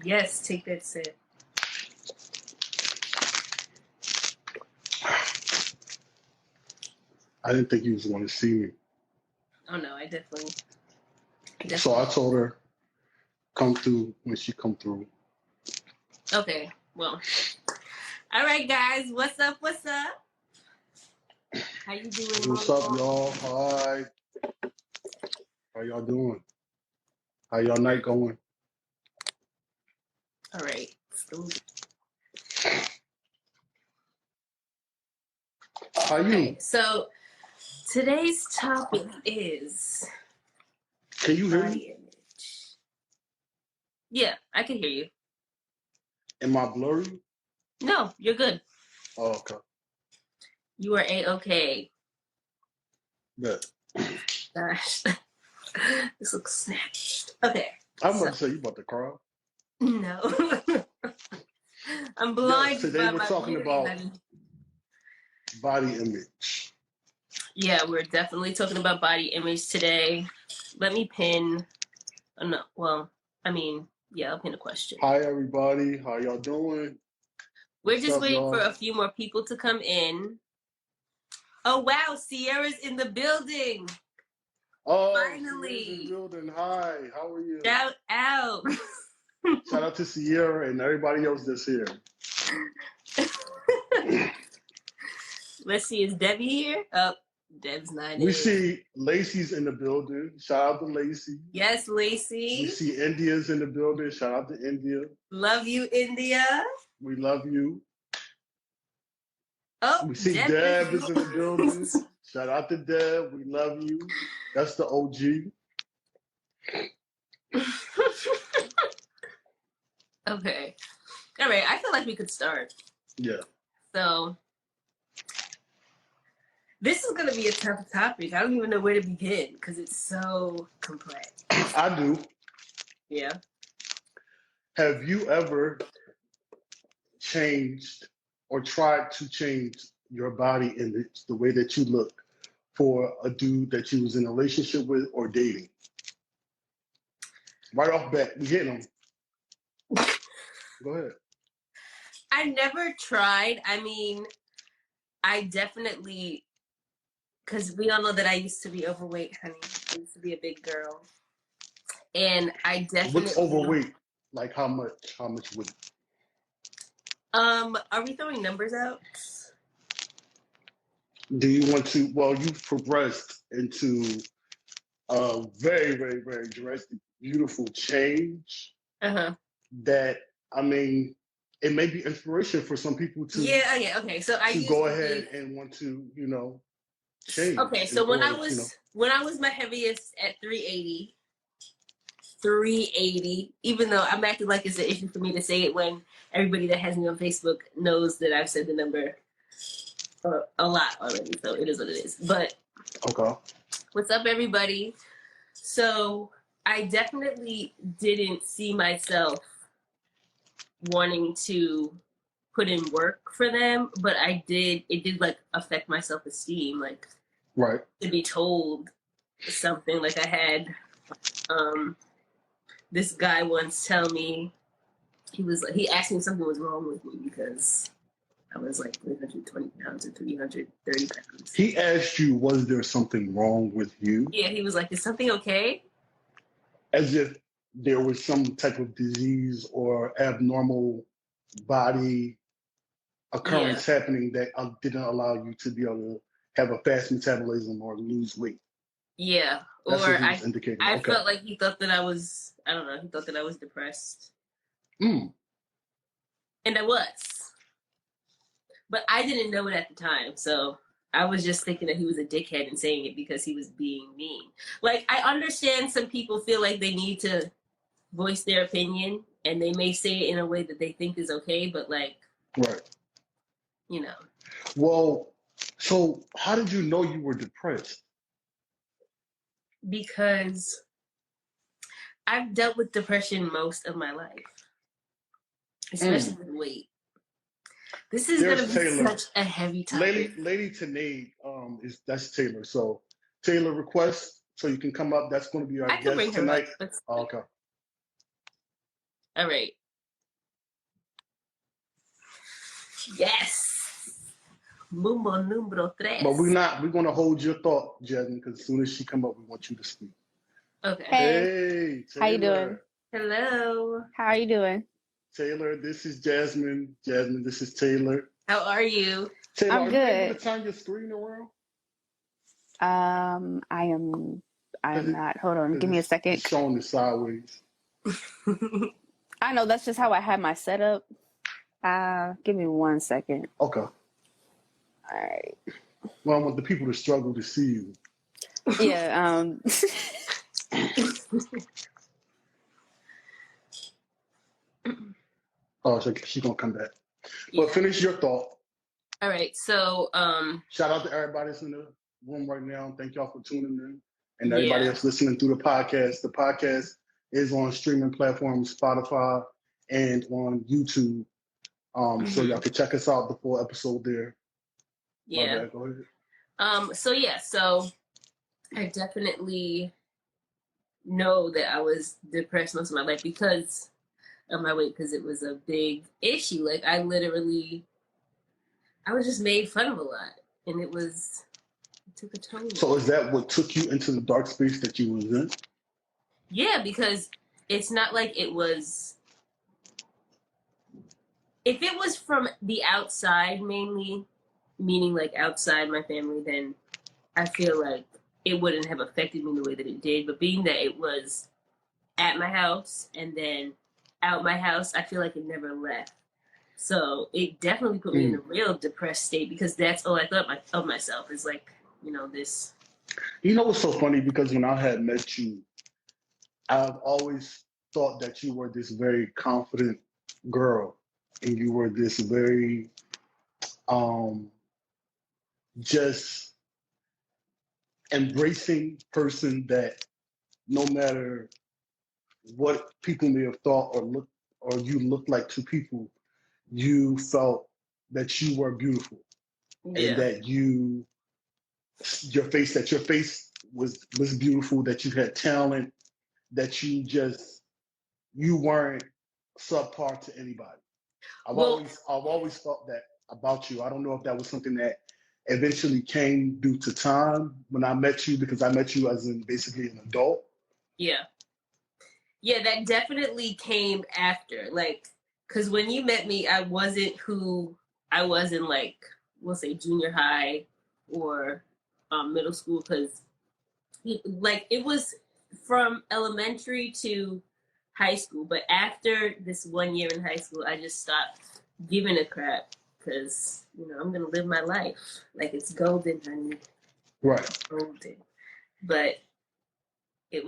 Yes, take that sip. I didn't think you was going to see me. Oh no, I definitely. So I told her, come through when she come through. Okay, well. All right, guys. What's up? What's up? How you doing, What's up, Mama? y'all? Hi. How y'all doing? How y'all night going? All right. How you? Okay, so today's topic is Can you hear me? body image. Yeah, I can hear you. Am I blurry? No, you're good. Oh, okay. You are a-okay. Good. Gosh, this looks snatched. Okay, I'm so about to say you about to cry. no, I'm Yes, blinded today by we're my talking beauty, about honey. body image. Yeah, we're definitely talking about body image today. Let me pin. No, well, I mean, yeah, I'll pin a question. Hi, everybody. How y'all doing? We're What's just up, waiting for y'all? a few more people to come in. Oh wow, Sierra's in the building. Oh, Sierra's in the Finally. building. Hi, how are you? Shout out. Shout out to Sierra and everybody else that's here. Let's see, is Debbie here? Oh, Deb's not We in. see Lacey's in the building. Shout out to Lacey. Yes, We Lacey. see India's in the building. Shout out to India. Love you, India. We love you. Oh, We see Deb Deb is in the building. is. Shout out to Deb. We love you. That's the OG. Okay. All right, I feel like we could start. Yeah. So, this is going to be a tough topic. I don't even know where to begin because it's so complex. I do. Yeah. Have you ever changed or tried to change your body image, the way that you look, for a dude that you was in a relationship with or dating? Right off bat, we hitting them. Go ahead. I never tried. I mean, I definitely, because we all know that I used to be overweight, honey. I used to be a big girl. And I What's definitely, overweight? Like how much? How much would? are we throwing numbers out? Do you want to? Well, you've progressed into a very, very, very drastic, beautiful change. Uh-huh. That I mean, it may be inspiration for some people Yeah, yeah, okay. So I used go to be, ahead and want to, okay, change so when I or was when I was my heaviest at 380, even though I'm acting like it's an issue for me to say it when everybody that has me on Facebook knows that I've said the number a lot already, so it is what it is. But okay. what's up, everybody? So I definitely didn't see myself wanting to put in work for them, but it did like affect my self-esteem, like Right. to be told something. Like I had this guy once tell me, he asked me if something was wrong with me because I was like 320 pounds or 330 pounds. He asked you, was there something wrong with you? Yeah, he was like, is something okay? As if there was some type of disease or abnormal body Yeah, occurrence happening that didn't allow you to be able to have a fast metabolism or lose weight. yeah. Or That's what he was indicating. I Okay. felt like he thought that I was, I don't know, he thought that I was depressed. Mm. And I was. But I didn't know it at the time, so I was just thinking that he was a dickhead and saying it because he was being mean. Like, I understand some people feel like they need to voice their opinion, and they may say it in a way that they think is okay, but like, Right. you know. Well, so how did you know you were depressed? Because I've dealt with depression most of my life, especially with weight. This is going There's to be Taylor. such a heavy Lady topic. Tanae that's Taylor. So Taylor request so you can come up. That's going to be our I can bring guest her up. tonight. Let's see. Okay. All right. Yes. Mumbo numero tres. But we're gonna hold your thought, Jasmine, because as soon as she come up, we want you to speak. Okay. Hey, Taylor. How you doing? Hello. How are you doing? Taylor, this is Jasmine. Jasmine, this is Taylor. How are you? Taylor, I'm are you able good. to turn your screen around? I am not. Hold on, give me a second. It's showing it sideways. I know that's just how I have my setup. Give me 1 second. Okay. All right. Well, I want the people to struggle to see you. Yeah. Oh, so she's gonna come back. Well, finish your thought. All right. So, shout out to everybody that's in the room right now. Thank y'all for tuning in, and everybody that's listening through the podcast. The podcast is on streaming platforms, Spotify, and on YouTube. So y'all can check us out. The full episode there. Yeah. My bad, go ahead. So I definitely know that I was depressed most of my life because of my weight, because it was a big issue. Like I was just made fun of a lot, and it took a toll. So is that what took you into the dark space that you was in? Yeah, because it's not like it was. If it was from the outside mainly, meaning like outside my family, then I feel like it wouldn't have affected me the way that it did. But being that it was at my house and then out my house, I feel like it never left. So it definitely put me in a real depressed state because that's all I thought of myself is like, this. You know what's so funny? Because when I had met you, I've always thought that you were this very confident girl. And you were this very just embracing person that no matter what people may have thought or you looked like to people, you felt that you were beautiful. Yeah. And that your face was beautiful, that you had talent, that you weren't subpar to anybody. I've always felt that about you. I don't know if that was something that eventually came due to time when I met you, because I met you as basically an adult. Yeah. Yeah, that definitely came after. Like, because when you met me, I wasn't who I was in, like, we'll say junior high or middle school, because, like, it was from elementary to high school. But after this 1 year in high school, I just stopped giving a crap because, I'm going to live my life. Like, it's golden, honey. Right. It's golden. But it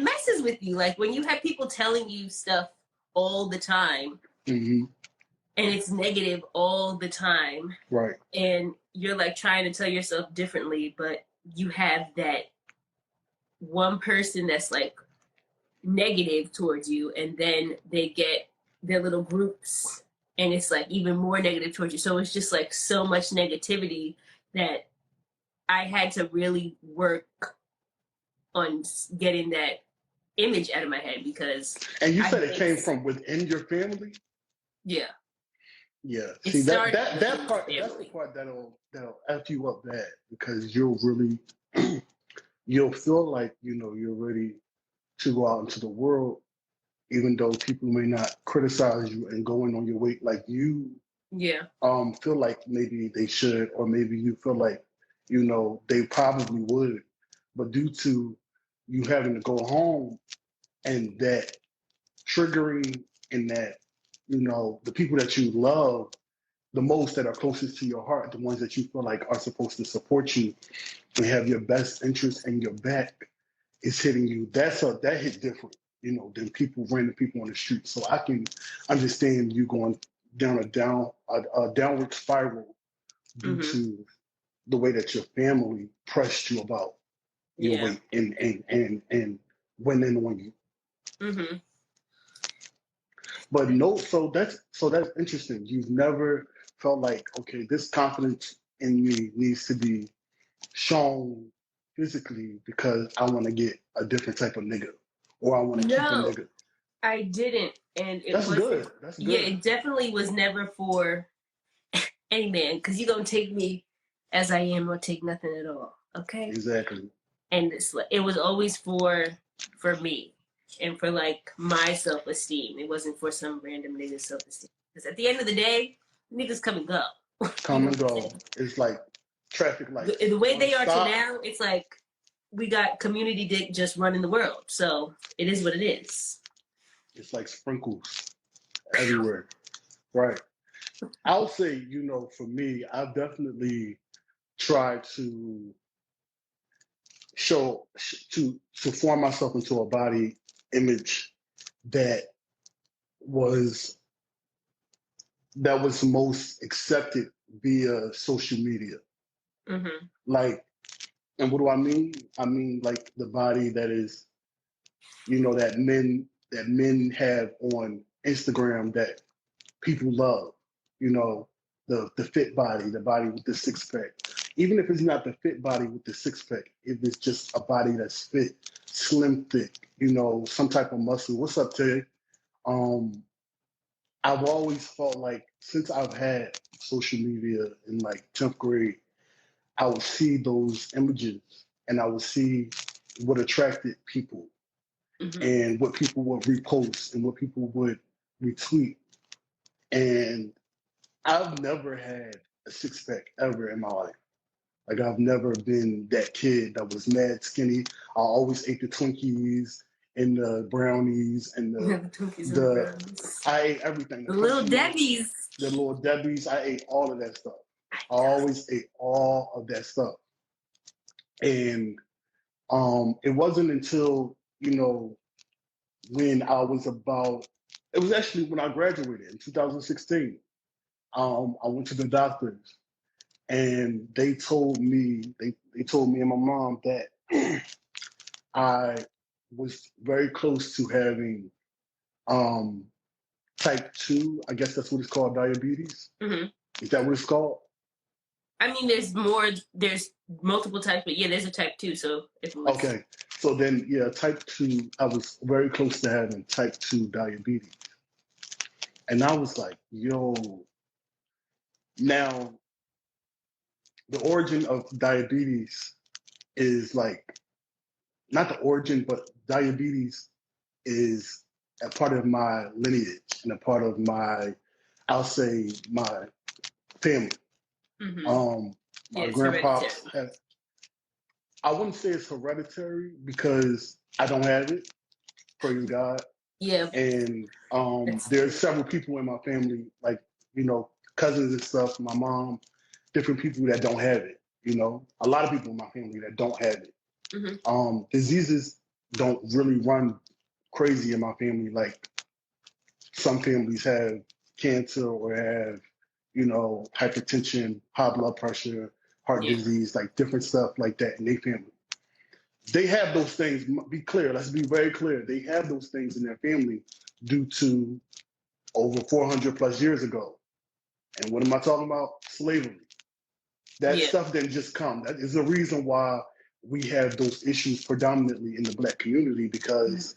messes with you. Like when you have people telling you stuff all the time and it's negative all the time. Right. And you're like trying to tell yourself differently, but you have that one person that's like negative towards you, and then they get their little groups and it's like even more negative towards you. So it's just like so much negativity that I had to really work on getting that image out of my head because. And you said it came from within your family? Yeah. Yeah. See, that part, that's the part that'll F you up bad, because you'll feel like, you're ready to go out into the world, even though people may not criticize you and going on your weight like you feel like maybe they should, or maybe you feel like, they probably would. But due to you having to go home and that triggering and that, the people that you love the most, that are closest to your heart, the ones that you feel like are supposed to support you and have your best interest in your back, is hitting you. That hit different, than random people on the street. So I can understand you going down a downward spiral due to the way that your family pressed you about your weight and went in on you. Mm-hmm. But no, so that's interesting. You've never felt like, okay, this confidence in me needs to be shown physically because I want to get a different type of nigga, or I want to keep a nigga. I didn't, and it That's wasn't. good. That's Yeah, good. it definitely was never for any man, because you gonna take me as I am or take nothing at all. Okay. Exactly. And it was always for me and for like my self-esteem. It wasn't for some random nigga's self-esteem. Because at the end of the day, niggas come and go. Come and go. It's like traffic lights. The way they are stop. to now, it's like we got community dick just running the world. So it is what it is. It's like sprinkles everywhere. Right. I'll say, you know, for me, I've definitely tried to to form myself into a body image that was most accepted via social media. Mm-hmm. Like, and what do I mean? I mean like the body that is, you know, that men have on Instagram that people love. You know, the fit body, the body with the six pack. Even if it's not the fit body with the six pack, if it's just a body that's fit, slim, thick, you know, some type of muscle. What's up, Ted? I've always felt like since I've had social media in like 10th grade, I would see those images and I would see what attracted people and what people would repost and what people would retweet. And I've never had a six pack ever in my life. Like I've never been that kid that was mad skinny. I always ate the Twinkies and the brownies and the I ate everything. The little Debbie's. The little Debbie's. I ate all of that stuff. I always ate all of that stuff. And it wasn't until, you know, when I was about, it was actually when I graduated in 2016. I went to the doctors and they told me and my mom that I was very close to having type 2, I guess that's what it's called, diabetes. Mm-hmm. Is that what it's called? I mean, there's multiple types, but yeah, there's a type 2. So if it was... Okay, so then yeah, type 2. I was very close to having type 2 diabetes, and I was like, yo. Now, the origin of diabetes is like not the origin, but diabetes is a part of my lineage and a part of my, I'll say, my family. Mm-hmm. My grandpa has, I wouldn't say it's hereditary because I don't have it, praise God. Yeah. And there's several people in my family, like, you know, cousins and stuff, my mom, different people that don't have it, you know. A lot of people in my family that don't have it. Mm-hmm. Diseases don't really run crazy in my family. Like some families have cancer or have, you know, hypertension, high blood pressure, heart disease, like different stuff like that in their family. They have those things. Be clear. Let's be very clear. They have those things in their family due to over 400 plus years ago. And what am I talking about? Slavery. That stuff didn't just come. That is the reason why we have those issues predominantly in the Black community, because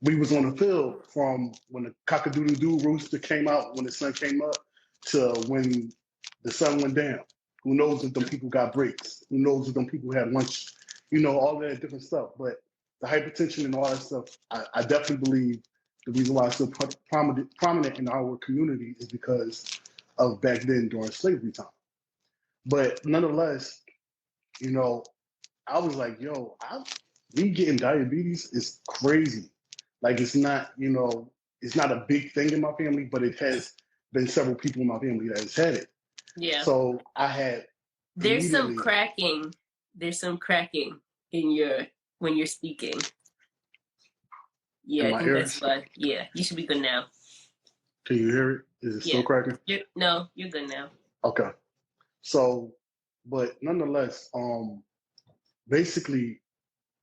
we was on the field from when the cock-a-doodle-doo rooster came out, when the sun came up, to when the sun went down. Who knows if them people got breaks? Who knows if them people had lunch? You know, all that different stuff. But the hypertension and all that stuff, I definitely believe the reason why it's so prominent in our community is because of back then during slavery time. But nonetheless, you know, I was like, yo, me getting diabetes is crazy. Like, it's not, you know, it's not a big thing in my family, but it has been several people in my family that has had it. Yeah. So I had. There's some cracking. There's some cracking in when you're speaking. Yeah, I think that's why. Yeah, you should be good now. Can you hear it? Is it still cracking? No, you're good now. Okay. So, but nonetheless, basically,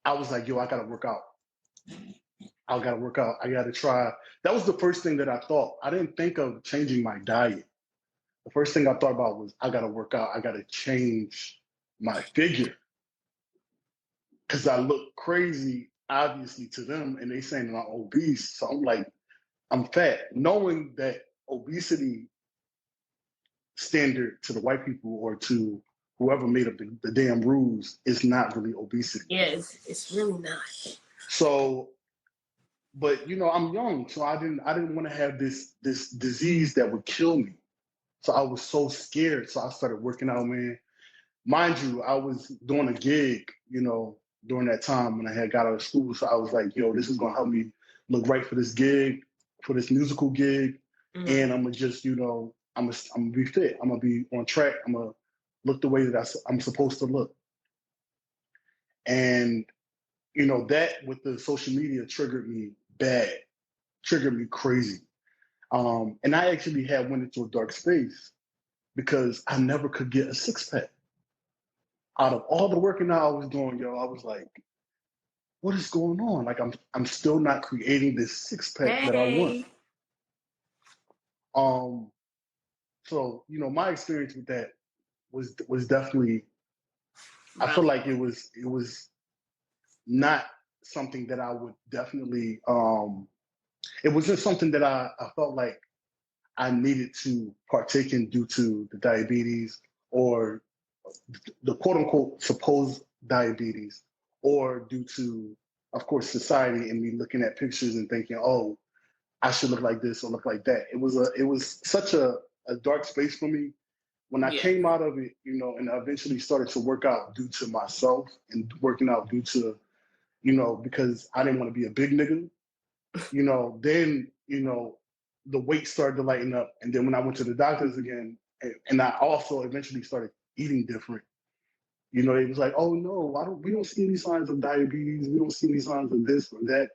I was like, yo, I gotta work out. I gotta try. That was the first thing that I thought. I didn't think of changing my diet. The first thing I thought about was I gotta work out. I gotta change my figure because I look crazy obviously to them, and they saying I'm obese. So I'm like, I'm fat, knowing that obesity standard to the white people or to whoever made up the damn rules is not really obesity. Yes, it's really not. So, but you know, I'm young, so I didn't want to have this disease that would kill me. So I was so scared. So I started working out, man. Mind you, I was doing a gig, you know, during that time when I had got out of school. So I was like, yo, this is gonna help me look right for this gig, for this musical gig. Mm-hmm. And I'm gonna just, you know, I'm gonna be fit. I'm gonna be on track. I'm gonna look the way that I'm supposed to look. And, you know, that with the social media triggered me bad, triggered me crazy. And I actually had went into a dark space because I never could get a six pack. Out of all the working out I was doing, yo, I was like, what is going on? Like I'm still not creating this six pack that I want. So, you know, my experience with that was definitely, I feel like it was not something that I would definitely it wasn't something that I felt like I needed to partake in due to the diabetes or the quote unquote supposed diabetes, or due to, of course, society and me looking at pictures and thinking, oh, I should look like this or look like that. It was such a dark space for me. When I came out of it, you know, and I eventually started to work out due to myself and working out due to, you know, because I didn't want to be a big nigga, you know, then, you know, the weight started to lighten up. And then when I went to the doctors again, and I also eventually started eating different, you know, it was like, oh no, we don't see any signs of diabetes. We don't see any signs of this or that.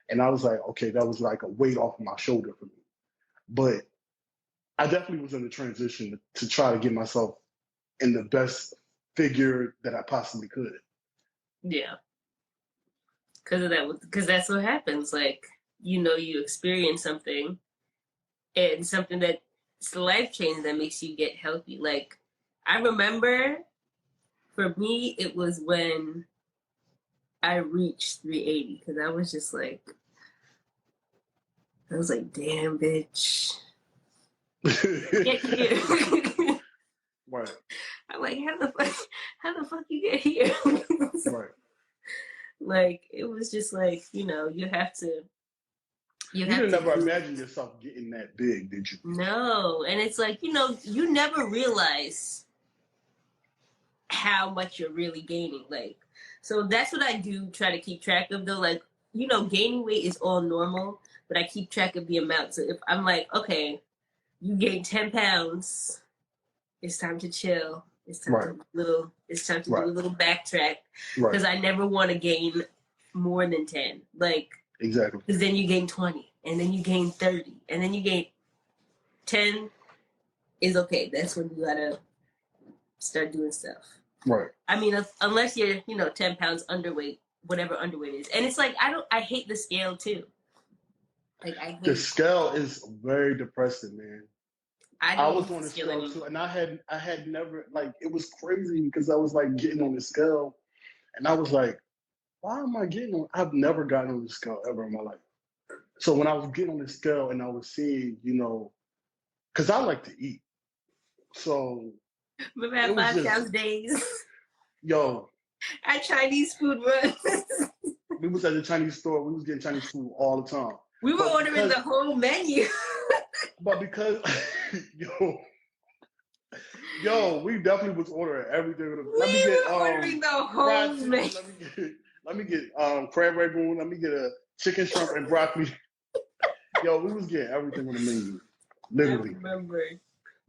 And I was like, okay, that was like a weight off of my shoulder for me. But I definitely was in a transition to try to get myself in the best figure that I possibly could. Yeah. Because of that, because that's what happens. Like, you know, you experience something and something that's life changing that makes you get healthy. Like, I remember for me, it was when I reached 380 because I was just like, damn, bitch. Get here. Right. I'm like, how the fuck you get here? Right. Like, it was just like, you know, you didn't never imagine yourself getting that big, did you? No. And it's like, you know, you never realize how much you're really gaining. Like, so that's what I do try to keep track of though. Like, you know, gaining weight is all normal, but I keep track of the amount. So if I'm like, okay, you gained 10 pounds, it's time to chill. It's time to do a little backtrack. Because I never want to gain more than 10. Like, exactly. Because then you gain 20, and then you gain 30, and then you gain 10 is okay. That's when you gotta start doing stuff. Right. I mean, unless you're, you know, 10 pounds underweight, whatever underweight is. And it's like, I hate the scale too. Like, the scale is very depressing, man. I was on the scale too, and I had never, like, it was crazy because I was like getting on the scale, and I was like, why am I getting on? I've never gotten on the scale ever in my life. So when I was getting on the scale and I was seeing, you know, because I like to eat, so remember 5 pounds days. Yo, at Chinese food runs. We was at the Chinese store. We was getting Chinese food all the time. We were ordering the whole menu. But because, yo, we definitely was ordering everything. We were ordering the whole menu. Let me get crab rangoon. Let me get a chicken, shrimp, and broccoli. Yo, we was getting everything on the menu, literally. I remember.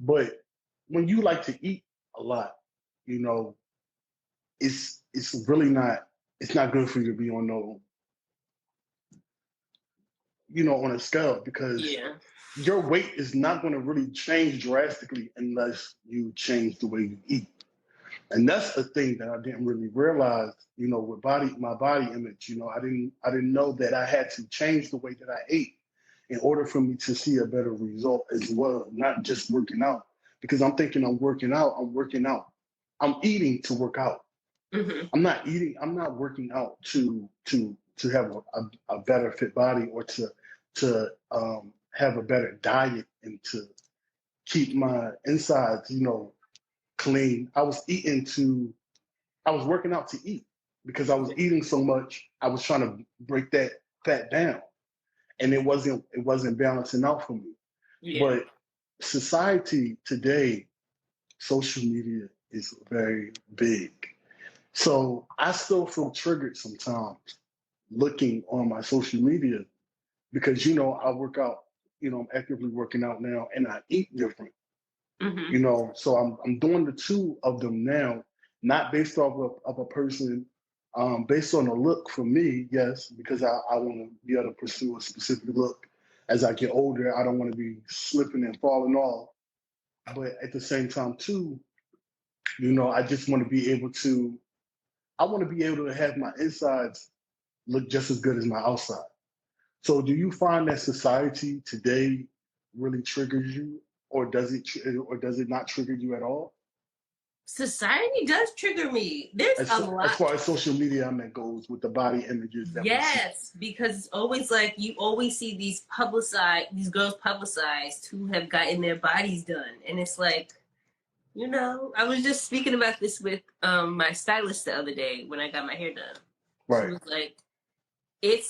But when you like to eat a lot, you know, it's really not. It's not good for you to be on on a scale because your weight is not going to really change drastically unless you change the way you eat. And that's the thing that I didn't really realize, with my body image. I didn't know that I had to change the way that I ate in order for me to see a better result as well, not just working out. Because I'm thinking I'm working out. I'm eating to work out. Mm-hmm. I'm not working out to to have a better fit body, or to have a better diet, and to keep my insides, clean. I was working out to eat because I was eating so much. I was trying to break that fat down, and it wasn't balancing out for me. Yeah. But society today, social media is very big. So I still feel triggered sometimes looking on my social media because, I work out, I'm actively working out now, and I eat different, so I'm doing the two of them now, not based off of a person, based on a look for me, yes, because I want to be able to pursue a specific look as I get older. I don't want to be slipping and falling off. But at the same time, too, I just want to be able to, I want to be able to have my insides look just as good as my outside. So do you find that society today really triggers you, or does it not trigger you at all? Society does trigger me. There's a lot. As far as social media, goes with the body images that we see. Because it's always like you always see these girls publicized who have gotten their bodies done, and it's like, I was just speaking about this with my stylist the other day when I got my hair done. Right. She was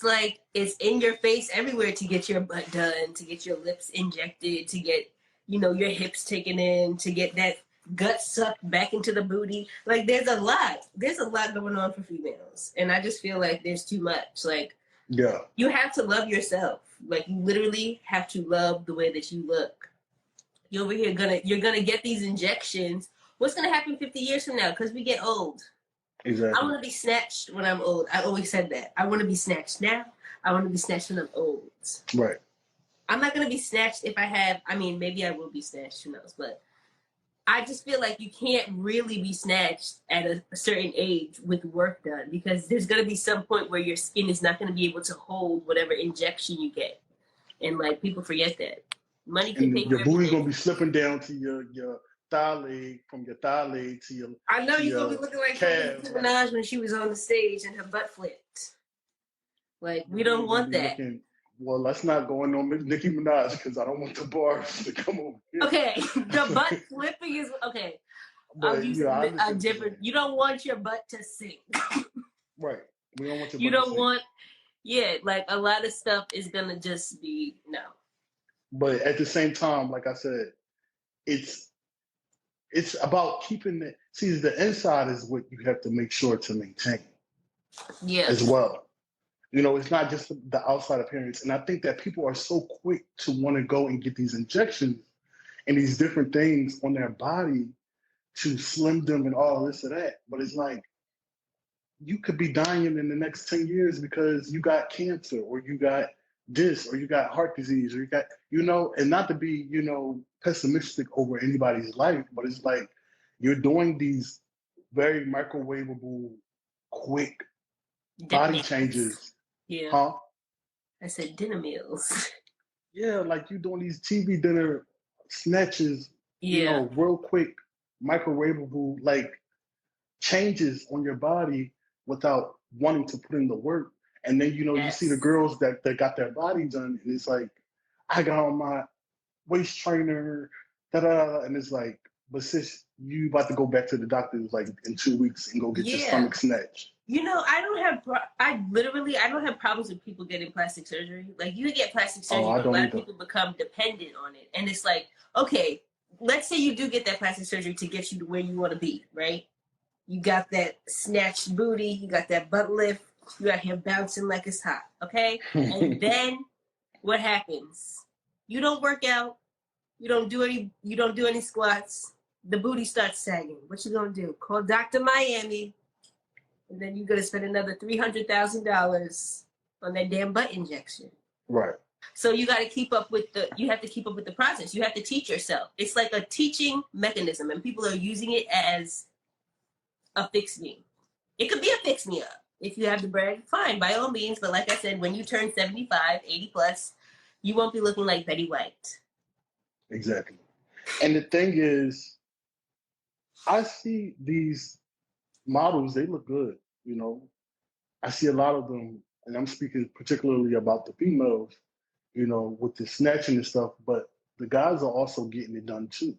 like it's in your face everywhere to get your butt done, to get your lips injected, to get your hips taken in, to get that gut sucked back into the booty. Like there's a lot going on for females, and I just feel like there's too much. Like, yeah, you have to love yourself. Like, you literally have to love the way that you look. You're over here you're gonna get these injections. What's gonna happen 50 years from now? Because we get old. Exactly. I want to be snatched when I'm old. I always said that. I want to be snatched now. I want to be snatched when I'm old. Right. I'm not gonna be snatched if I have. I mean, maybe I will be snatched. Who knows? But I just feel like you can't really be snatched at a certain age with work done, because there's going to be some point where your skin is not going to be able to hold whatever injection you get. And like, people forget that. Money can pay for your booty's going to be everything. slipping down to your thigh leg, from your thigh leg to your I know you're going to be looking like calf, Nicki Minaj when she was on the stage and her butt flipped. Like, we don't want that. Well, let's not go on Nicki Minaj, because I don't want the bars to come over here. Okay, the butt flipping is okay. But, a different. You don't want your butt to sink. Right. We don't want your butt You to don't sink. want. Yeah, like a lot of stuff is gonna just be no. But at the same time, like I said, it's about keeping it. See, the inside is what you have to make sure to maintain. Yeah. As well. It's not just the outside appearance. And I think that people are so quick to want to go and get these injections and these different things on their body to slim them and all this or that. But it's like, you could be dying in the next 10 years because you got cancer, or you got this, or you got heart disease, or you got, and not to be, pessimistic over anybody's life, but it's like, you're doing these very microwavable, quick body changes. Yeah. Huh? I said dinner meals. Yeah, like you're doing these TV dinner snatches, real quick, microwavable, like changes on your body without wanting to put in the work. And then, you see the girls that got their body done, and it's like, I got on my waist trainer, and it's like, but sis, you about to go back to the doctor like in 2 weeks and go get your stomach snatched. I don't have problems with people getting plastic surgery. Like, you get plastic surgery, but a lot of people become dependent on it. And it's like, okay, let's say you do get that plastic surgery to get you to where you want to be, right? You got that snatched booty, you got that butt lift, you out here bouncing like it's hot, okay? And then what happens? You don't work out, you don't do any squats, the booty starts sagging. What you gonna do? Call Dr. Miami. And then you're going to spend another $300,000 on that damn butt injection. Right. So you have to keep up with the process. You have to teach yourself. It's like a teaching mechanism, and people are using it as a fix me. It could be a fix me up. If you have the bread, fine, by all means. But like I said, when you turn 75, 80 plus, you won't be looking like Betty White. Exactly. And the thing is, I see these models, they look good, I see a lot of them and I'm speaking particularly about the females, you know, with the snatching and stuff, but the guys are also getting it done too.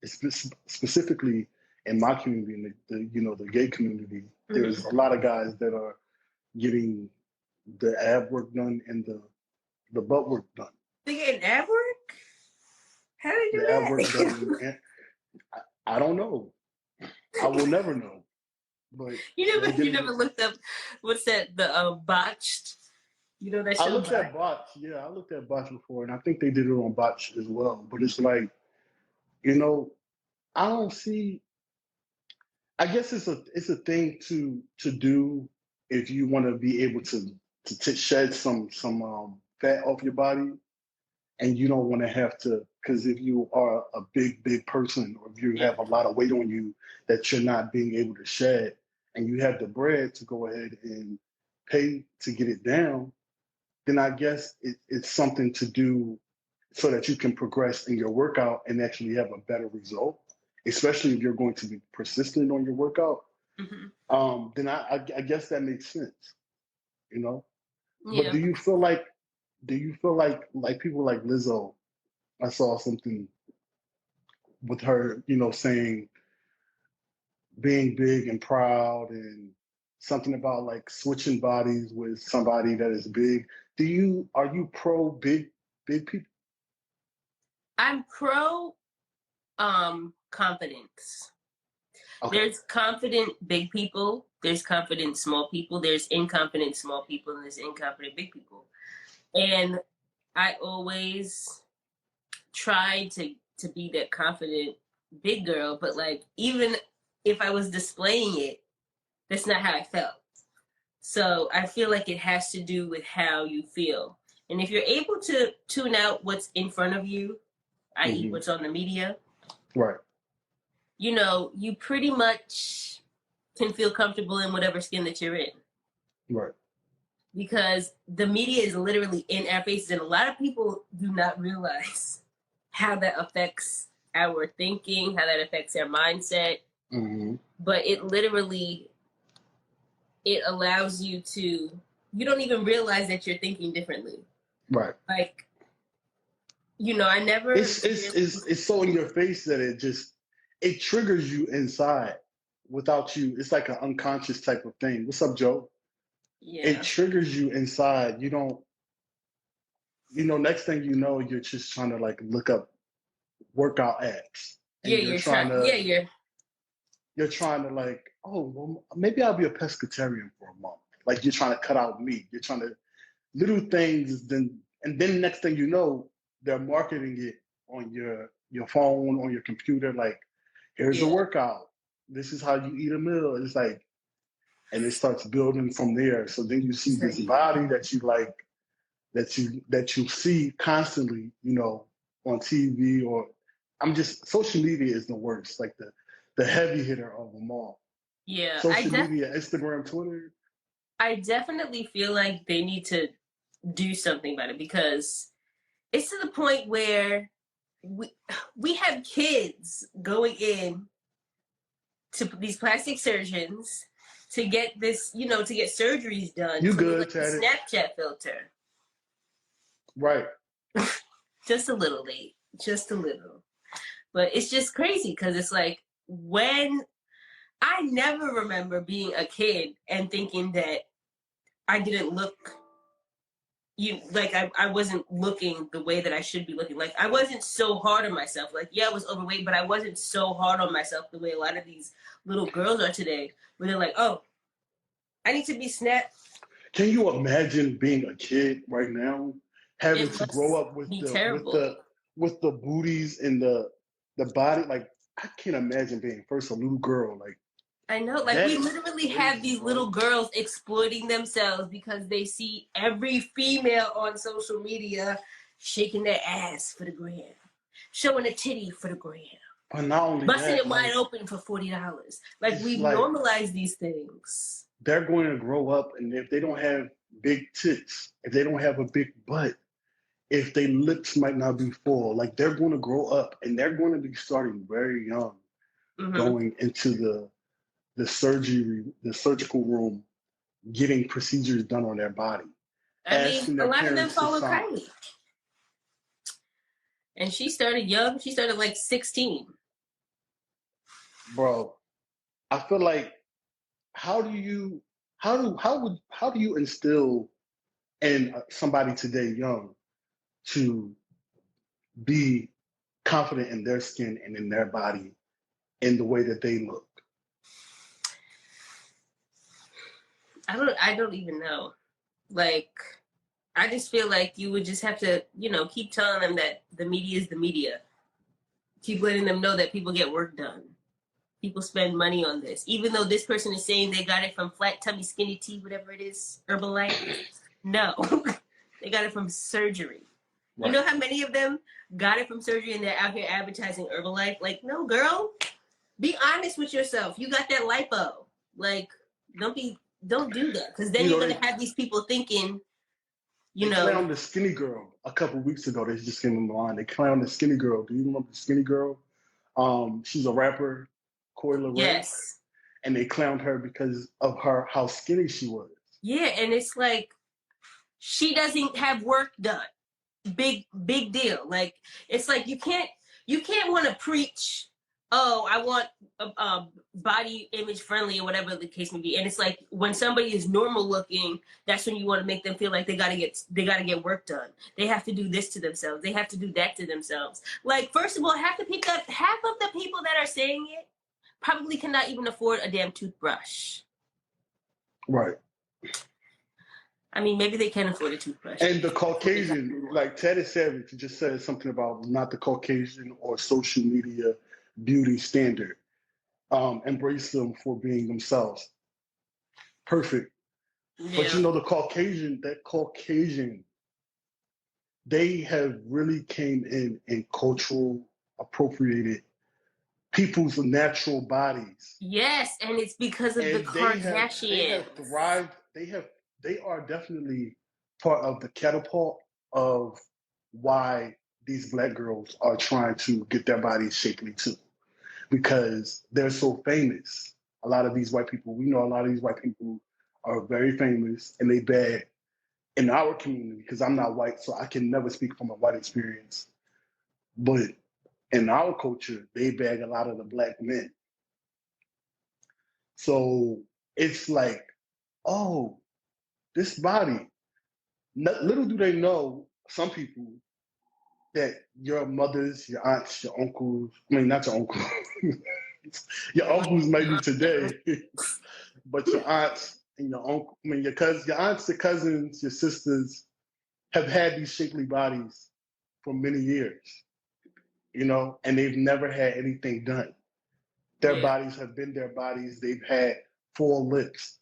It's specifically in my community, in the you know, the gay community, there's a lot of guys that are getting the ab work done and the butt work done. They getting ab work? How do they do the ab that? work done. And I don't know. I will never know. But you never looked up what's that, the botched, you know, that show? I looked at Botch. Yeah, I looked at Botch before, and I think they did it on Botch as well. But it's like, you know, I don't see. I guess it's a thing to do if you want to be able to shed some fat off your body, and you don't want to have to, because if you are a big person, or if you have a lot of weight on you that you're not being able to shed, and you have the bread to go ahead and pay to get it down, then I guess it's something to do so that you can progress in your workout and actually have a better result, especially if you're going to be persistent on your workout. Then I guess that makes sense, you know? Yeah. But do you feel like people like Lizzo? I saw something with her, you know, saying being big and proud, and something about like switching bodies with somebody that is big. Are you pro big people? I'm pro confidence. Okay. There's confident big people, there's confident small people, there's inconfident small people, and there's inconfident big people. And I always tried to be that confident big girl, but like, even if I was displaying it, that's not how I felt. So I feel like it has to do with how you feel. And if you're able to tune out what's in front of you, i.e. what's on the media, right? You know, you pretty much can feel comfortable in whatever skin that you're in. Right. Because the media is literally in our faces, and a lot of people do not realize how that affects our thinking, how that affects our mindset. But it literally, it allows you to, you don't even realize that you're thinking differently. Right. Like, you know, I never. It's so in your face that it triggers you inside without you. It's like an unconscious type of thing. What's up, Joe? Yeah. It triggers you inside. You don't, you know, next thing you know, you're just trying to like look up workout apps. Yeah, you're trying to. You're trying to like, oh, well, maybe I'll be a pescatarian for a month. Like, you're trying to cut out meat. You're trying to little things. And then next thing you know, they're marketing it on your phone, on your computer. Like, here's a workout. This is how you eat a meal. It's like, and it starts building from there. So then you see this body that you like, that you see constantly, you know, on TV, or social media is the worst. Like the heavy hitter of them all. Yeah. Social media, Instagram, Twitter. I definitely feel like they need to do something about it, because it's to the point where we have kids going in to these plastic surgeons to get this, you know, to get surgeries done. You good, like Snapchat filter. Right. Just a little late. Just a little. But it's just crazy, because it's like, when I never remember being a kid and thinking that I didn't look, I wasn't looking the way that I should be looking. Like, I wasn't so hard on myself. Like, yeah, I was overweight, but I wasn't so hard on myself the way a lot of these little girls are today, where they're like, oh, I need to be snapped. Can you imagine being a kid right now, having to grow up with the booties and the body? Like, I can't imagine being first a little girl. Like, I know, like, we literally have these little girls exploiting themselves because they see every female on social media shaking their ass for the gram, showing a titty for the gram, but not only busting it wide open for $40. Like, we normalize these things. They're going to grow up, and if they don't have big tits, if they don't have a big butt, if their lips might not be full, like, they're going to grow up, and they're going to be starting very young, going into the surgical room getting procedures done on their body. I mean, a lot of them follow Kylie. And she started young. She started like 16. Bro, I feel like how do you instill in somebody today young to be confident in their skin and in their body in the way that they look? I don't even know. Like, I just feel like you would just have to, keep telling them that the media is the media. Keep letting them know that people get work done. People spend money on this. Even though this person is saying they got it from Flat Tummy Skinny Tea, whatever it is, Herbalife. No. They got it from surgery. Right. You know how many of them got it from surgery and they're out here advertising Herbalife? Like, no, girl. Be honest with yourself. You got that lipo. Like, don't do that. Because then you're going to have these people thinking, they clowned the skinny girl a couple weeks ago. They just came on the line. They clowned the skinny girl. Do you remember the skinny girl? She's a rapper, Coi Leray. Yes. And they clowned her because of how skinny she was. Yeah, and it's like, she doesn't have work done. Big deal. Like, it's like you can't want to preach, oh, I want body image friendly or whatever the case may be. And it's like when somebody is normal looking, that's when you want to make them feel like they gotta get work done. They have to do this to themselves. They have to do that to themselves. Like, first of all, half of the people that are saying it probably cannot even afford a damn toothbrush. Right. I mean, maybe they can afford a toothbrush. And the Caucasian, like Teddy Savage just said something about not the Caucasian or social media beauty standard. Embrace them for being themselves. Perfect. Yeah. But the Caucasian, they have really came in and cultural appropriated people's natural bodies. Yes, and it's because of the Kardashians. They have thrived. They are definitely part of the catapult of why these Black girls are trying to get their bodies shapely too, because they're so famous. A lot of these white people, we know a lot of these white people are very famous, and they bag in our community, because I'm not white, so I can never speak from a white experience. But in our culture, they bag a lot of the Black men. So it's like, oh, this body, little do they know, some people, that your mothers, your aunts, your uncles, not your uncles, your uncles maybe today, but your aunts and your uncle, your cousins, your aunts, your cousins, your sisters have had these shapely bodies for many years, and they've never had anything done. Their bodies have been their bodies. They've had full lips,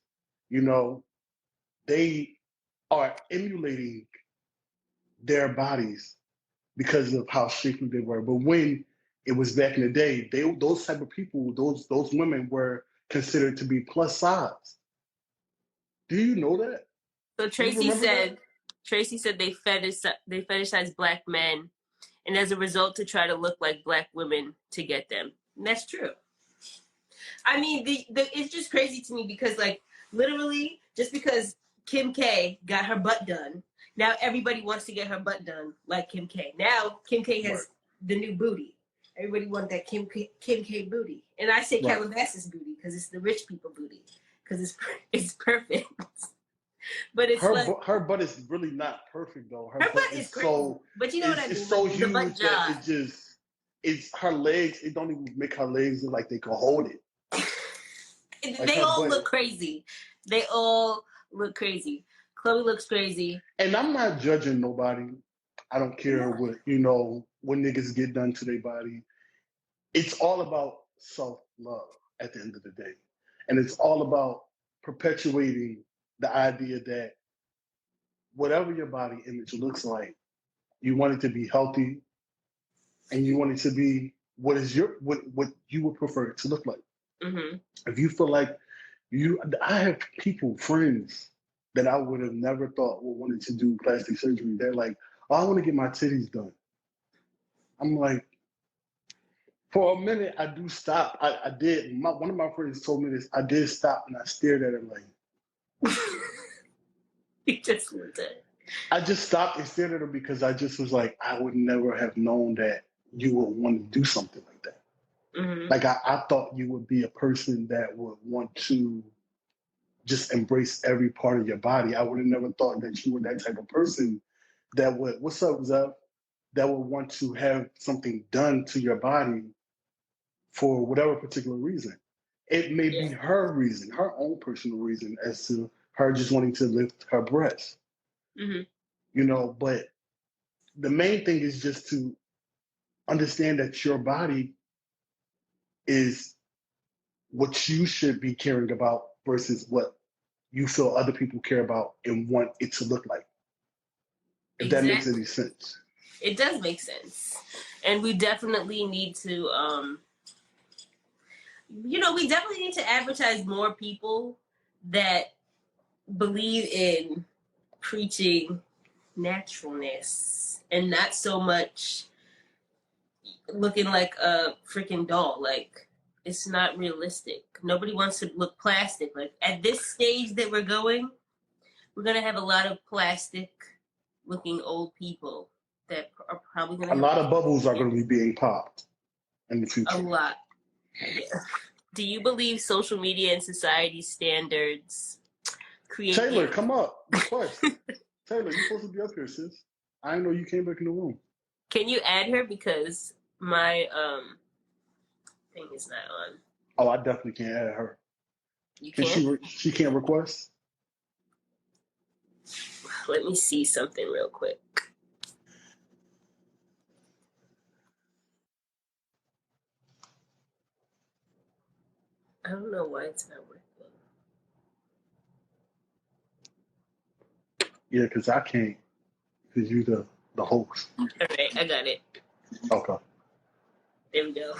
they are emulating their bodies because of how shapely they were. But when it was back in the day, those type of people, those women were considered to be plus size. Do you know that? So Tracy said they fetishize Black men, and as a result, to try to look like Black women to get them. And that's true. I mean, it's just crazy to me because, like, literally, just because Kim K got her butt done, now everybody wants to get her butt done like Kim K. Now Kim K has the new booty. Everybody wants that Kim K booty. And I say Calabasas booty because it's the rich people booty, because it's perfect. But it's her butt is really not perfect though. Her butt is great. But you know what I mean? It's so huge that it's her legs. It don't even make her legs look like they can hold it. They all look crazy. They all look crazy. Chloe looks crazy. And I'm not judging nobody. I don't care what niggas get done to their body. It's all about self-love at the end of the day. And it's all about perpetuating the idea that whatever your body image looks like, you want it to be healthy, and you want it to be what you would prefer it to look like. Mm-hmm. If you feel like I have friends that I would have never thought wanted to do plastic surgery. They're like, oh, I want to get my titties done. I'm like, for a minute, I do stop. I did. One of my friends told me this. I did stop, and I stared at her like, He just looked at it. I just stopped and stared at her because I just was like, I would never have known that you would want to do something like that. Mm-hmm. Like I thought you would be a person that would want to just embrace every part of your body. I would have never thought that you were that type of person that would, what's up, Zev? That would want to have something done to your body for whatever particular reason. It may be her reason, her own personal reason as to her just wanting to lift her breast. Mm-hmm. You know, but the main thing is just to understand that your body is what you should be caring about versus what you feel other people care about and want it to look like. If that makes any sense. It does make sense. And we definitely need to, we definitely need to advertise more people that believe in preaching naturalness and not so much looking like a freaking doll. Like, it's not realistic. Nobody wants to look plastic. Like, at this stage that we're going, we're going to have a lot of plastic looking old people that are probably going to a lot of bubbles are going to be being popped in the future. A lot. Yeah. Do you believe social media and society standards create... Taylor, come up. Request. Taylor, you're supposed to be up here, sis. I didn't know you came back in the room. Can you add her? Because my thing is not on. Oh, I definitely can't add her. You can't? She can't request? Let me see something real quick. I don't know why it's not working. Yeah, because I can't. Because you're the host. All right, I got it. Okay. There we go.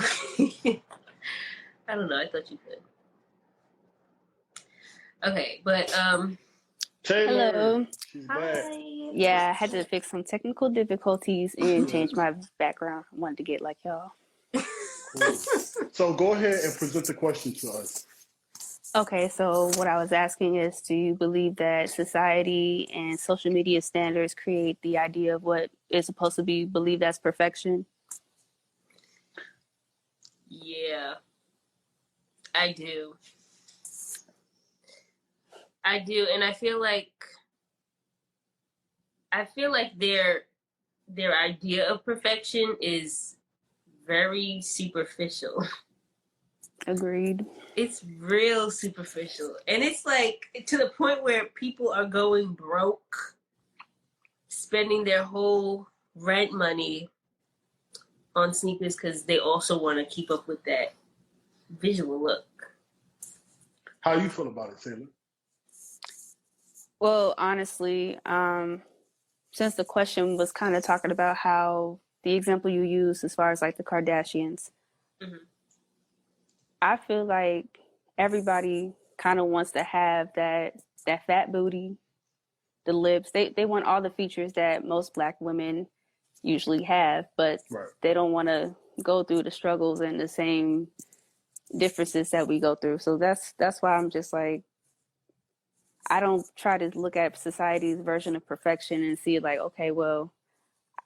I don't know. I thought you could. Okay, but Taylor, hello. She's back. Yeah, I had to fix some technical difficulties and change my background. I wanted to get like y'all. Cool. So go ahead and present the question to us. Okay, so what I was asking is, do you believe that society and social media standards create the idea of what is supposed to be believed as perfection? Yeah, I do. I do, and I feel like their idea of perfection is very superficial. Agreed. It's real superficial. And it's like to the point where people are going broke, spending their whole rent money on sneakers because they also want to keep up with that visual look. How you feel about it, Taylor? Well, honestly, since the question was kind of talking about how the example you used as far as like the Kardashians, mm-hmm. I feel like everybody kind of wants to have that fat booty, the lips. They want all the features that most Black women usually have, but they don't want to go through the struggles and the same differences that we go through. So that's why I'm just like, I don't try to look at society's version of perfection and see like, okay, well,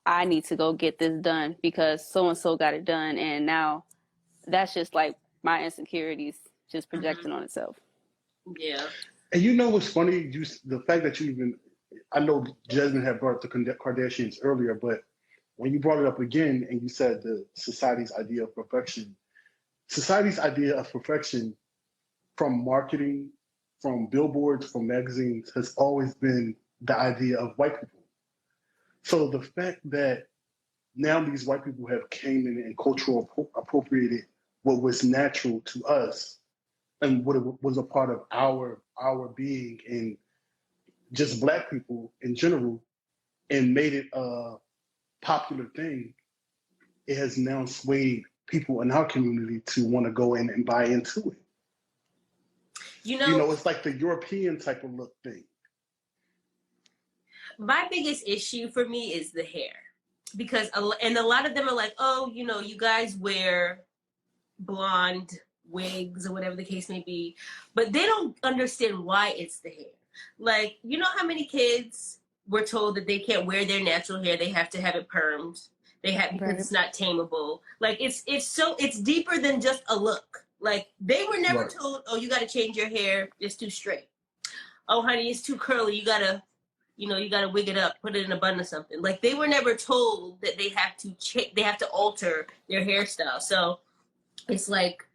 I need to go get this done because so-and-so got it done. And now that's just like my insecurities just projecting on itself. Yeah. And you know what's funny? The fact that you even, I know Jasmine had brought the Kardashians earlier, but when you brought it up again and you said the society's idea of perfection, society's idea of perfection from marketing, from billboards, from magazines, has always been the idea of white people. So the fact that now these white people have came in and cultural appropriated what was natural to us and what was a part of our being and just Black people in general and made it a popular thing, it has now swayed people in our community to want to go in and buy into it. You know, it's like the European type of look thing. My biggest issue for me is the hair. Because, and a lot of them are like, oh, you guys wear blonde wigs or whatever the case may be. But they don't understand why it's the hair. Like, you know how many kids were told that they can't wear their natural hair, they have to have it permed. They have because it's not tameable. Like it's deeper than just a look. Like they were never told, oh, you got to change your hair, it's too straight. Oh, honey, it's too curly, you gotta wig it up, put it in a bun or something. Like they were never told that they have to alter their hairstyle. So it's like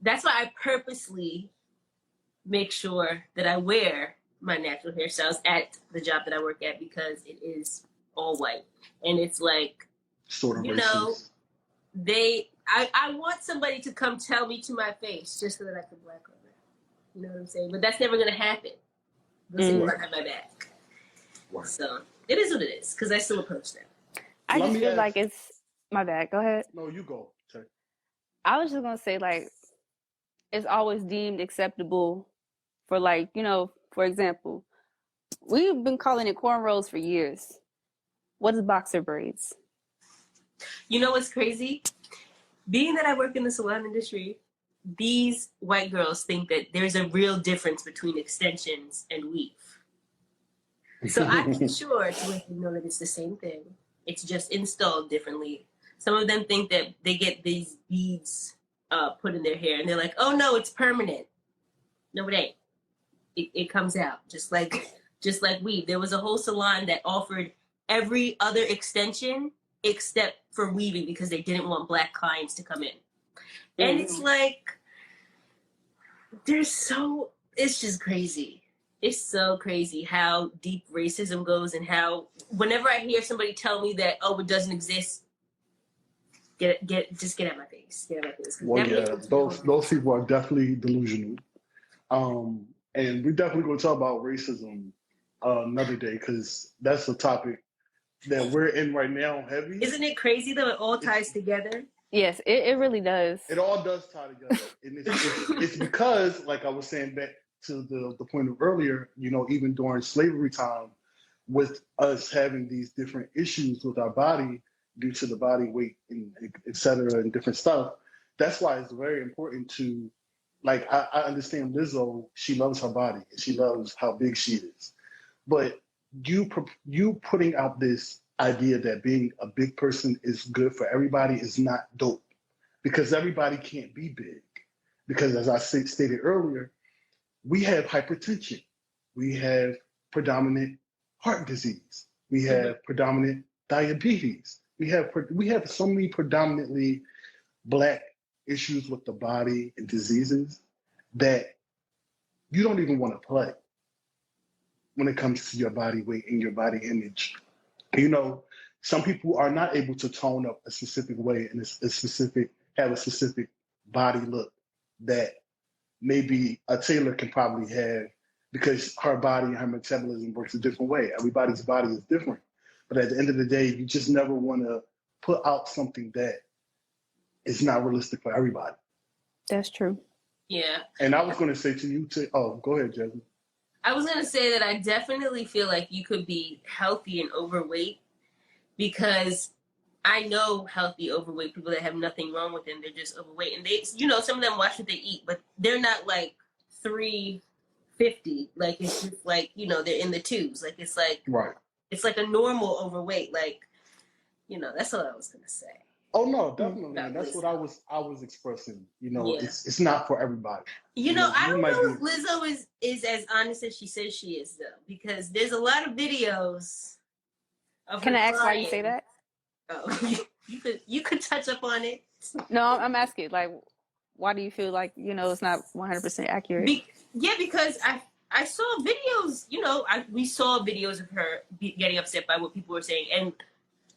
that's why I purposely make sure that I wear my natural hairstyles at the job that I work at because it is all white. And it's like, sort of you know, I want somebody to come tell me to my face just so that I can black on it. You know what I'm saying? But that's never going to happen. They'll say, well, I have my back. Right. So it is what it is because I still approach them. I just feel like it's my bad. Go ahead. No, you go. Sorry. I was just going to say, like, it's always deemed acceptable for, like, you know, for example, we've been calling it cornrows for years. What is boxer braids? You know what's crazy? Being that I work in the salon industry, these white girls think that there's a real difference between extensions and weave. So I make sure to let them know that it's the same thing. It's just installed differently. Some of them think that they get these beads put in their hair and they're like, oh no, it's permanent. No, it ain't. It comes out just like weave. There was a whole salon that offered every other extension except for weaving because they didn't want black clients to come in. And it's like, it's just crazy. It's so crazy how deep racism goes and how whenever I hear somebody tell me that, oh, it doesn't exist, just get out of my face. Get out of my face. Well, yeah, those people are definitely delusional. And we're definitely going to talk about racism another day because that's a topic that we're in right now heavy. Isn't it crazy though? It all ties together. Yes, it really does. It all does tie together. And it's because, like I was saying back to the point of earlier, you know, even during slavery time, with us having these different issues with our body due to the body weight and et cetera and different stuff, that's why it's very important to, like, I understand Lizzo, she loves her body and she loves how big she is. But you putting out this idea that being a big person is good for everybody is not dope because everybody can't be big. Because as I stated earlier, we have hypertension, we have predominant heart disease, we have predominant diabetes, we have so many predominantly Black issues with the body and diseases that you don't even want to play when it comes to your body weight and your body image. You know, some people are not able to tone up a specific way and have a specific body look that maybe a tailor can probably have because her body and her metabolism works a different way. Everybody's body is different. But at the end of the day, you just never want to put out something that is not realistic for everybody. That's true. Yeah. And I was going to say to you, go ahead, Jasmine. I was going to say that I definitely feel like you could be healthy and overweight because I know healthy, overweight people that have nothing wrong with them. They're just overweight. And they, you know, some of them watch what they eat, but they're not like 350. Like, it's just like, you know, they're in the twos. Like, it's like, right. It's like a normal overweight. Like, you know, that's what I was going to say. Oh no, definitely. And that's what I was expressing. You know, it's not for everybody. You know, I don't know if Lizzo is as honest as she says she is though, because there's a lot of videos of Can I ask why you say that? Oh, you could touch up on it. No, I'm asking, like, why do you feel like, you know, it's not 100% accurate? Because I saw videos, you know, we saw videos of her getting upset by what people were saying, and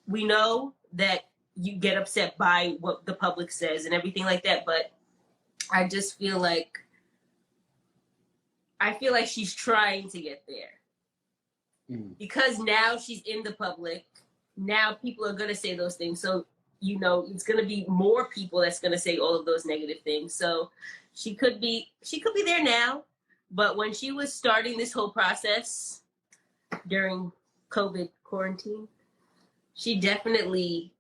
we know that you get upset by what the public says and everything like that, but I just feel like she's trying to get there. Because now she's in the public, now people are going to say those things. So, you know, it's going to be more people that's going to say all of those negative things. So she could be there now, but when she was starting this whole process during COVID quarantine, she definitely,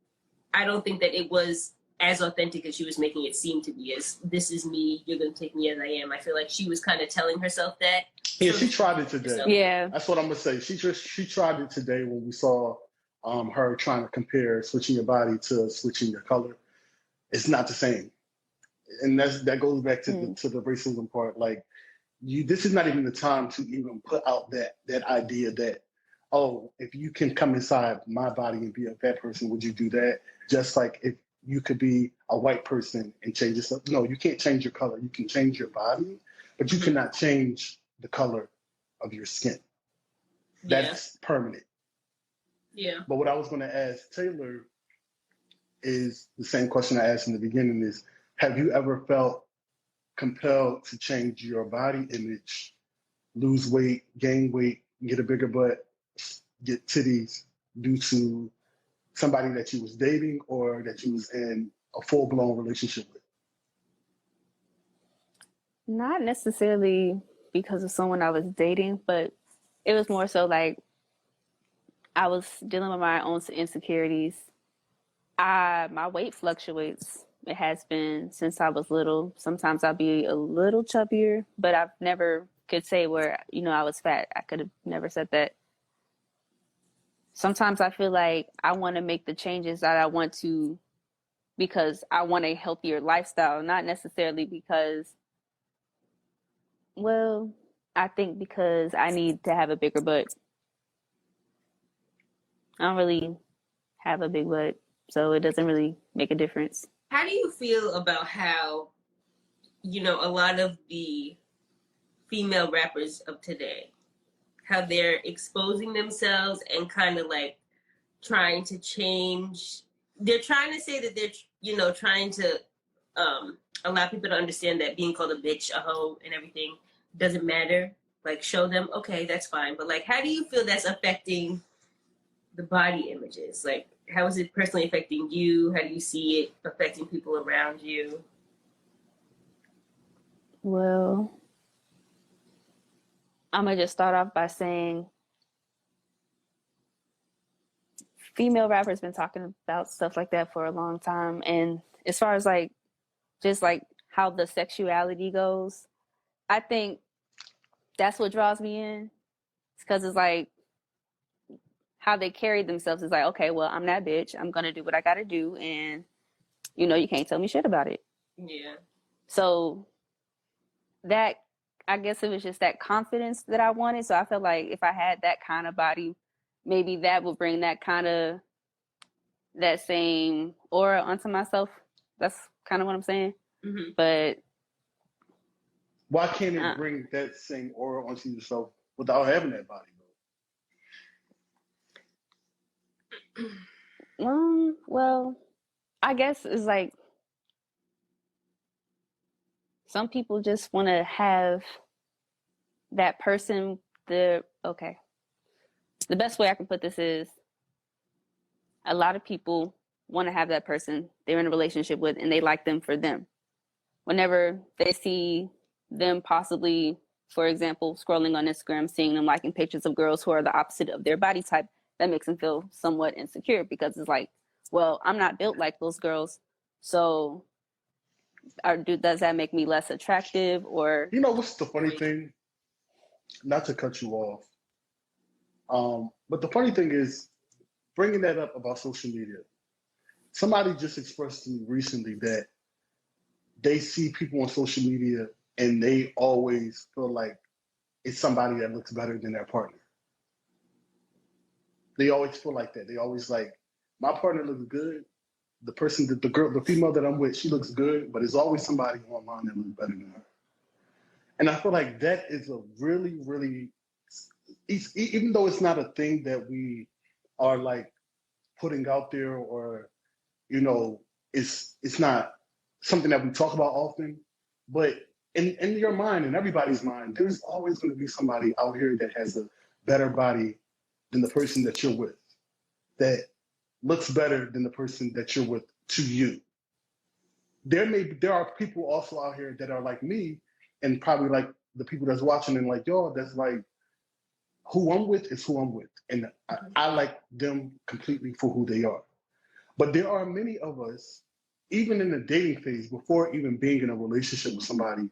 I don't think that it was as authentic as she was making it seem to be, as this is me, you're going to take me as I am. I feel like she was kind of telling herself that. Yeah, she tried it today. Yeah. That's what I'm going to say. She tried it today when we saw her trying to compare switching your body to switching your color. It's not the same. And that goes back to the racism part. Like, this is not even the time to even put out that idea that, oh, if you can come inside my body and be a fat person, would you do that? Just like if you could be a white person and change yourself. No, you can't change your color. You can change your body, but you cannot change the color of your skin. That's permanent. Yeah. But what I was going to ask Taylor is the same question I asked in the beginning is, have you ever felt compelled to change your body image, lose weight, gain weight, get a bigger butt, get titties due to somebody that you was dating or that you was in a full-blown relationship with? Not necessarily because of someone I was dating, but it was more so like I was dealing with my own insecurities. My weight fluctuates. It has been since I was little. Sometimes I'll be a little chubbier, but I've never could say where, I was fat. I could have never said that. Sometimes I feel like I want to make the changes that I want to because I want a healthier lifestyle, not necessarily because, well, I think because I need to have a bigger butt. I don't really have a big butt, so it doesn't really make a difference. How do you feel about how, a lot of the female rappers of today, how they're exposing themselves and kind of like trying to change? They're trying to say that they're, trying to allow people to understand that being called a bitch, a hoe, and everything doesn't matter. Like, show them, okay, that's fine. But like, how do you feel that's affecting the body images? Like, how is it personally affecting you? How do you see it affecting people around you? Well, I'm going to just start off by saying female rappers been talking about stuff like that for a long time. And as far as like, just like how the sexuality goes, I think that's what draws me in. It's because it's like, how they carry themselves is like, okay, well, I'm that bitch. I'm going to do what I got to do. And, you can't tell me shit about it. Yeah. So that, I guess it was just that confidence that I wanted. So I felt like if I had that kind of body, maybe that would bring that same aura onto myself. That's kind of what I'm saying. Mm-hmm. But why can't it bring that same aura onto yourself without having that body? Well, I guess it's like some people just want to have that person. The best way I can put this is a lot of people want to have that person they're in a relationship with and they like them for them. Whenever they see them possibly, for example, scrolling on Instagram, seeing them liking pictures of girls who are the opposite of their body type, that makes them feel somewhat insecure because it's like, well, I'm not built like those girls. So does that make me less attractive? Or what's the funny thing? Not to cut you off. But the funny thing is, bringing that up about social media, somebody just expressed to me recently that they see people on social media and they always feel like it's somebody that looks better than their partner. They always feel like that. They always like, my partner looks good. The person, the female that I'm with, she looks good, but there's always somebody online that looks better than her. And I feel like that is a really, really, even though it's not a thing that we are like putting out there or, it's not something that we talk about often, but in your mind, in everybody's mind, there's always going to be somebody out here that has a better body than the person that you're with, that looks better than the person that you're with to you. There are people also out here that are like me and probably like the people that's watching and like, yo, that's like, who I'm with is who I'm with. And I like them completely for who they are. But there are many of us even in the dating phase, before even being in a relationship with somebody,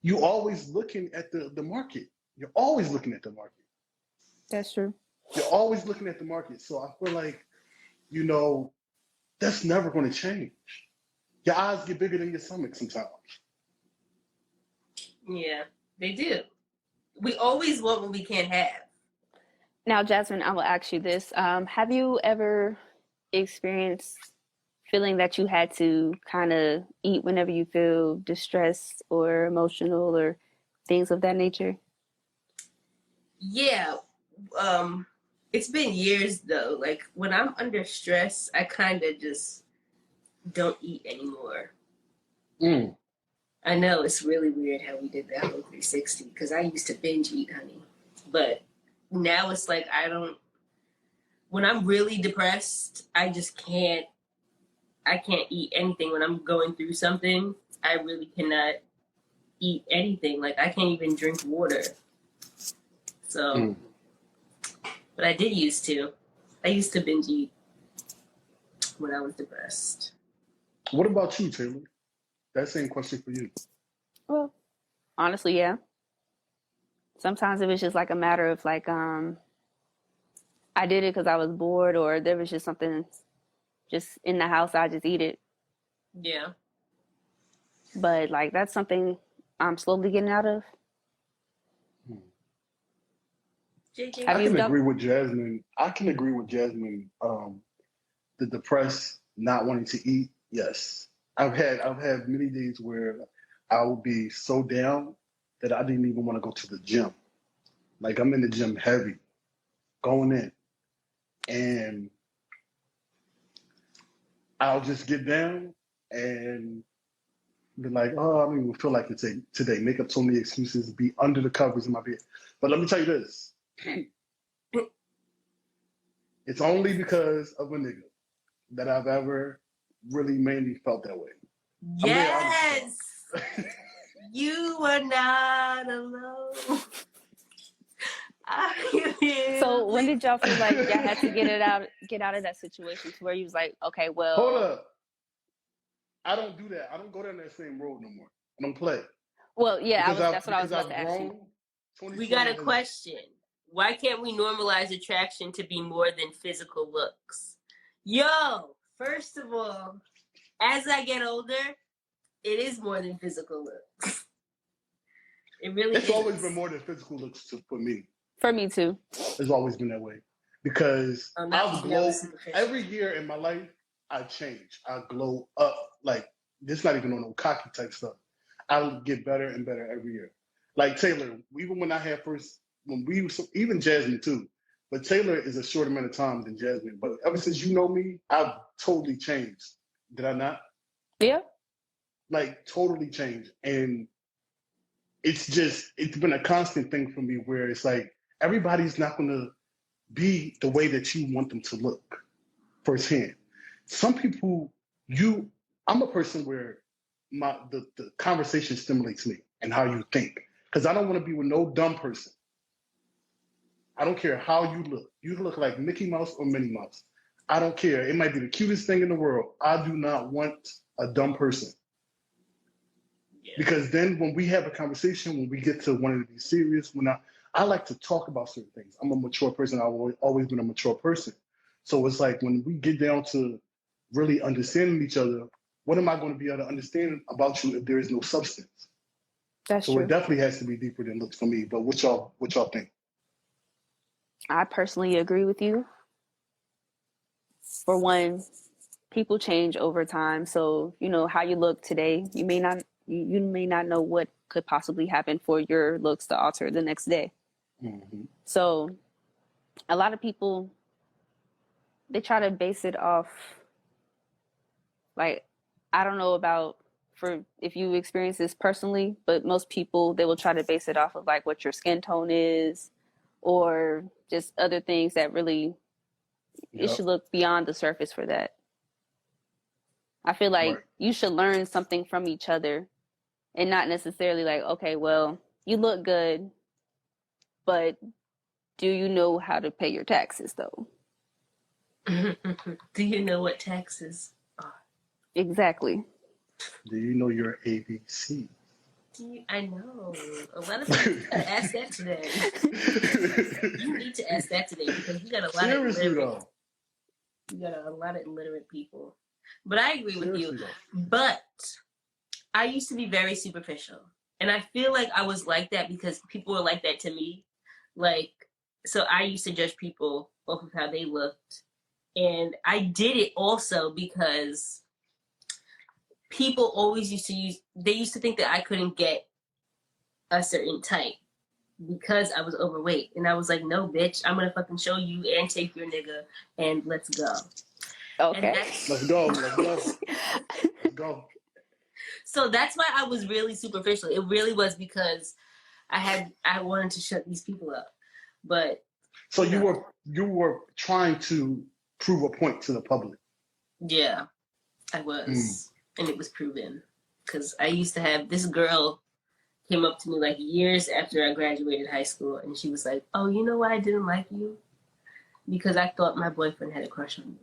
you always looking at the market. You're always looking at the market. That's true. You're always looking at the market. So I feel like, you know, that's never going to change. Your eyes get bigger than your stomach sometimes. Yeah, they do. We always want what we can't have. Now, Jasmine, I will ask you this. Have you ever experienced feeling that you had to kind of eat whenever you feel distressed or emotional or things of that nature? Yeah. It's been years though. Like when I'm under stress, I kind of just don't eat anymore. I know it's really weird how we did that whole 360 because I used to binge eat, honey. But now it's like when I'm really depressed, I can't eat anything. When I'm going through something, I really cannot eat anything. Like I can't even drink water. So, but I did used to. I used to binge eat when I was depressed. What about you, Taylor? That same question for you. Well, honestly, yeah. Sometimes it was just like a matter of like, I did it because I was bored, or there was just something just in the house. I just eat it. Yeah. But like that's something I'm slowly getting out of. JJ, I can agree with Jasmine. The depressed, not wanting to eat. Yes, I've had many days where I would be so down that I didn't even want to go to the gym. Like I'm in the gym heavy, going in, and I'll just get down and be like, oh, I don't even feel like it today. Make up so many excuses, be under the covers in my bed. But let me tell you this. It's only because of a nigga that I've ever really mainly felt that way. Yes! You are not alone. So when did y'all feel like y'all had to get out of that situation to where you was like, okay, well, hold up. I don't do that. I don't go down that same road no more. I don't play. Well, yeah, that's what I was about to ask you. We got a question. Why can't we normalize attraction to be more than physical looks? Yo, first of all, as I get older, it is more than physical looks. It really is. It's always been more than physical looks for me. For me too. It's always been that way. Because I've glowed every year in my life, I change. I glow up. Like, this not even on no cocky type stuff. I'll get better and better every year. Like Taylor, even when I had even Jasmine too, but Taylor is a short amount of time than Jasmine. But ever since you know me, I've totally changed. Did I not? Yeah. Like, totally changed. And it's been a constant thing for me where it's like, everybody's not going to be the way that you want them to look firsthand. Some people, I'm a person where the conversation stimulates me and how you think. Because I don't want to be with no dumb person. I don't care how you look. You look like Mickey Mouse or Minnie Mouse. I don't care. It might be the cutest thing in the world. I do not want a dumb person. Yeah. Because then when we have a conversation, when we get to wanting to be serious, I like to talk about certain things. I'm a mature person. I've always been a mature person. So it's like when we get down to really understanding each other, what am I going to be able to understand about you if there is no substance? That's so true. It definitely has to be deeper than looks for me. But what y'all think? I personally agree with you. For one, people change over time. So, how you look today, you may not know what could possibly happen for your looks to alter the next day. Mm-hmm. So a lot of people, they try to base it off, like, I don't know about if you experience this personally, but most people, they will try to base it off of like what your skin tone is or just other things that really, it should look beyond the surface for that. I feel like you should learn something from each other and not necessarily like, okay, well, you look good, but do you know how to pay your taxes though? Do you know what taxes are? Exactly. Do you know your ABC? I know. A lot of people gotta ask that today. You need to ask that today because we got a lot Seriously, of illiterate. though. We got a lot of illiterate people. But I agree with you. Though. But I used to be very superficial. And I feel like I was like that because people were like that to me. Like, so I used to judge people off of how they looked. And I did it also because people always they used to think that I couldn't get a certain type because I was overweight. And I was like, no, bitch, I'm going to fucking show you and take your nigga and let's go. Okay. Let's go. Let's go. So that's why I was really superficial. It really was because I wanted to shut these people up. But so you were trying to prove a point to the public. Yeah, I was. And it was proven. Because I used to have this girl came up to me like years after I graduated high school and she was like, oh, you know why I didn't like you? Because I thought my boyfriend had a crush on me.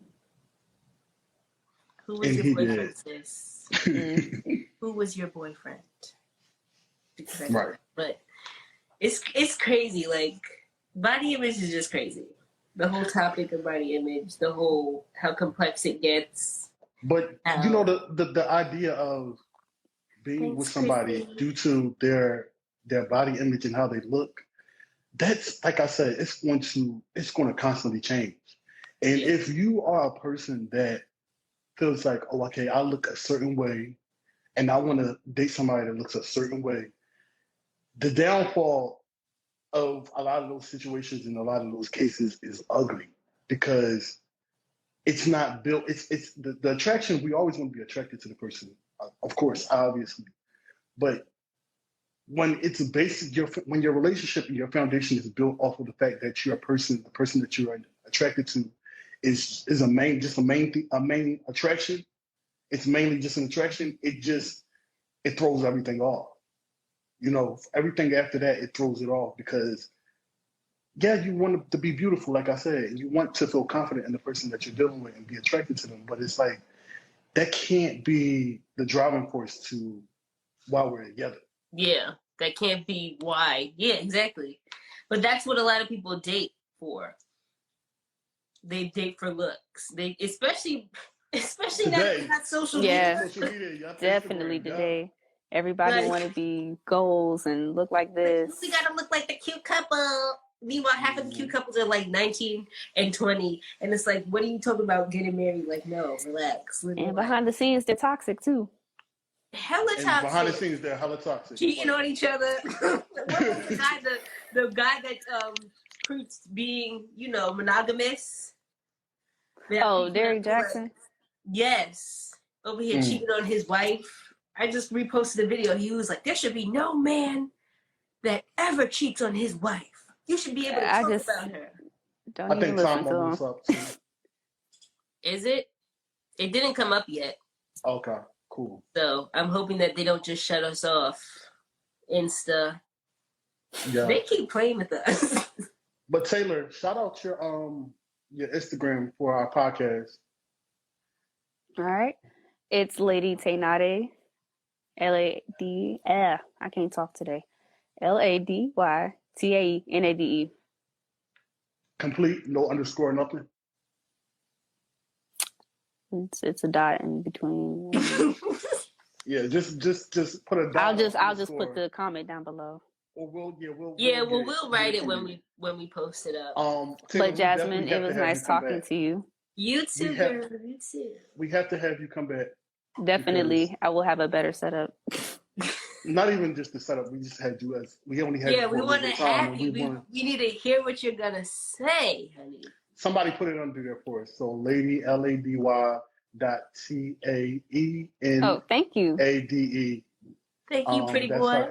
Who was your boyfriend, sis? Who was your boyfriend? Right. But it's crazy. Like, body image is just crazy. The whole topic of body image, the whole how complex it gets. But you know the idea of being with somebody due to their body image and how they look, that's, like I said, it's going to constantly change. And if you are a person that feels like, oh, okay, I look a certain way and I want to date somebody that looks a certain way, the downfall of a lot of those situations and a lot of those cases is ugly because it's not built. It's the attraction. We always want to be attracted to the person, of course, obviously. But when it's a basic, when your relationship and your foundation is built off of the fact that the person that you are attracted to is a main attraction. It's mainly just an attraction. It throws everything off. You know, everything after that, it throws it off because, yeah, you want to be beautiful, like I said, and you want to feel confident in the person that you're dealing with and be attracted to them. But it's like, that can't be the driving force to why we're together. Yeah, that can't be why. Yeah, exactly. But that's what a lot of people date for. They date for looks. They especially today. Not social media. Yeah, definitely today. Everybody want to be goals and look like this. We gotta look like the cute couple. Meanwhile, half of the cute couples are like 19 and 20, and it's like, what are you talking about getting married? Like, no, relax. And behind the scenes, they're toxic too. Hella toxic. Behind the scenes, they're hella toxic. Cheating on each other. What was the guy that preached being, monogamous? Derek Jackson. Yes, over here cheating on his wife. I just reposted a video. He was like, there should be no man that ever cheats on his wife. You should be able to talk about her. I think Tom was up too. Is it? It didn't come up yet. Okay, cool. So I'm hoping that they don't just shut us off. Insta. Yeah. They keep playing with us. But Taylor, shout out your Instagram for our podcast. All right. It's Lady Taynade. LAD. I can't talk today. LADYTAENADE. Complete, no underscore, nothing. It's a dot in between. Yeah, just put a dot. I'll just put the comment down below. Or we'll write it when we post it up. Taylor, but Jasmine, it was nice talking to you. You too, girl. You too. We have to have you come back. Definitely, I will have a better setup. Not even just the setup. We just had you as we only had. Yeah, we want to have you. We need to hear what you're gonna say, honey. Somebody put it under there for us. So, Lady LADY.TAEN. Oh, thank you. ADE. Thank you, pretty boy.